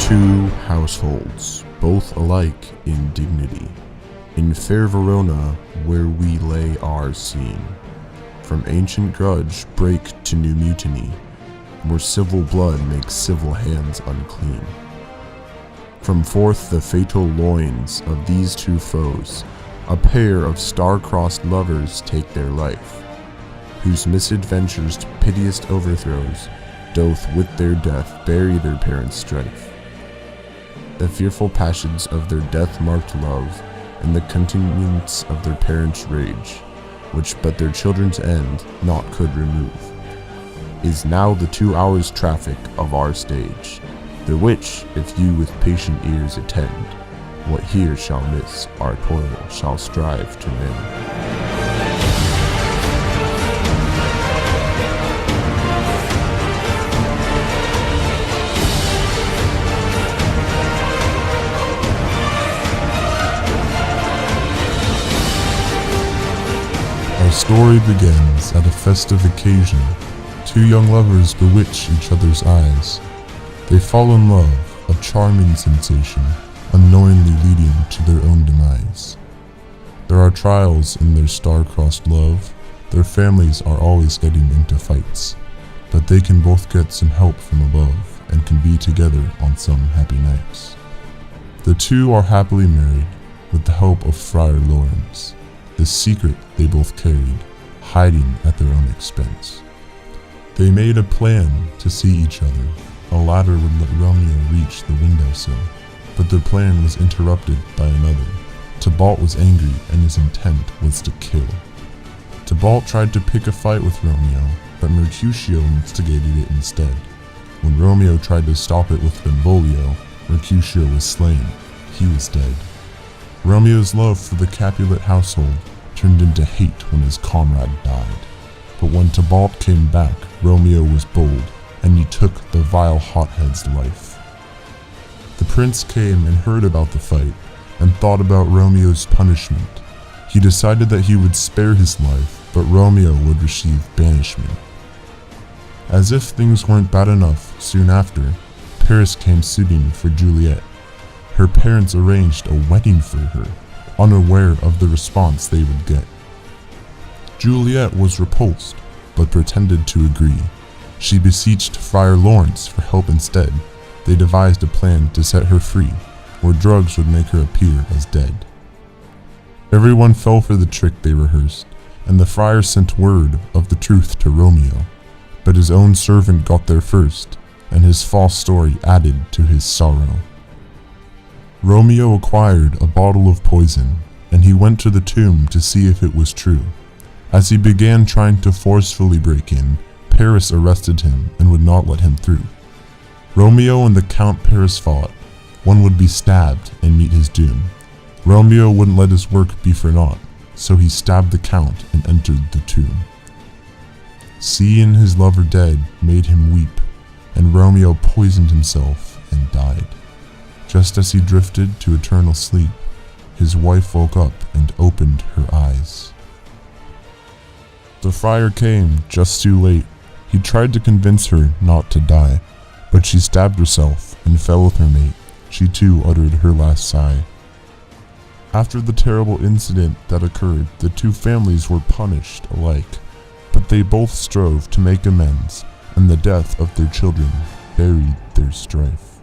two households, both alike in dignity, in fair Verona where we lay our scene. From ancient grudge break to new mutiny, where civil blood makes civil hands unclean. From forth the fatal loins of these two foes, a pair of star-crossed lovers take their life, whose misadventures to piteous overthrows doth with their death bury their parents' strife. The fearful passions of their death-marked love, and the continuance of their parents' rage, which but their children's end naught could remove, is now the 2 hours' traffic of our stage, the which, if you with patient ears attend, what here shall miss, our toil shall strive to mend. Our story begins at a festive occasion. Two young lovers bewitch each other's eyes. They fall in love, a charming sensation, unknowingly leading to their own demise. There are trials in their star-crossed love. Their families are always getting into fights, but they can both get some help from above and can be together on some happy nights. The two are happily married with the help of Friar Lawrence, the secret they both carried, hiding at their own expense. They made a plan to see each other. A ladder would let Romeo reach the windowsill, but their plan was interrupted by another. Tybalt was angry and his intent was to kill. Tybalt tried to pick a fight with Romeo, but Mercutio instigated it instead. When Romeo tried to stop it with Benvolio, Mercutio was slain. He was dead. Romeo's love for the Capulet household turned into hate when his comrade died. But when Tybalt came back, Romeo was bold, and he took the vile hothead's life. The prince came and heard about the fight, and thought about Romeo's punishment. He decided that he would spare his life, but Romeo would receive banishment. As if things weren't bad enough, soon after, Paris came suiting for Juliet. Her parents arranged a wedding for her, unaware of the response they would get. Juliet was repulsed, but pretended to agree. She beseeched Friar Lawrence for help instead. They devised a plan to set her free, where drugs would make her appear as dead. Everyone fell for the trick they rehearsed, and the friar sent word of the truth to Romeo, but his own servant got there first, and his false story added to his sorrow. Romeo acquired a bottle of poison, and he went to the tomb to see if it was true. As he began trying to forcefully break in, Paris arrested him and would not let him through. Romeo and the Count Paris fought. One would be stabbed and meet his doom. Romeo wouldn't let his work be for naught, so he stabbed the Count and entered the tomb. Seeing his lover dead made him weep, and Romeo poisoned himself and died. Just as he drifted to eternal sleep, his wife woke up and opened her eyes. The friar came just too late. He tried to convince her not to die, but she stabbed herself and fell with her mate. She too uttered her last sigh. After the terrible incident that occurred, the two families were punished alike, but they both strove to make amends, and the death of their children buried their strife.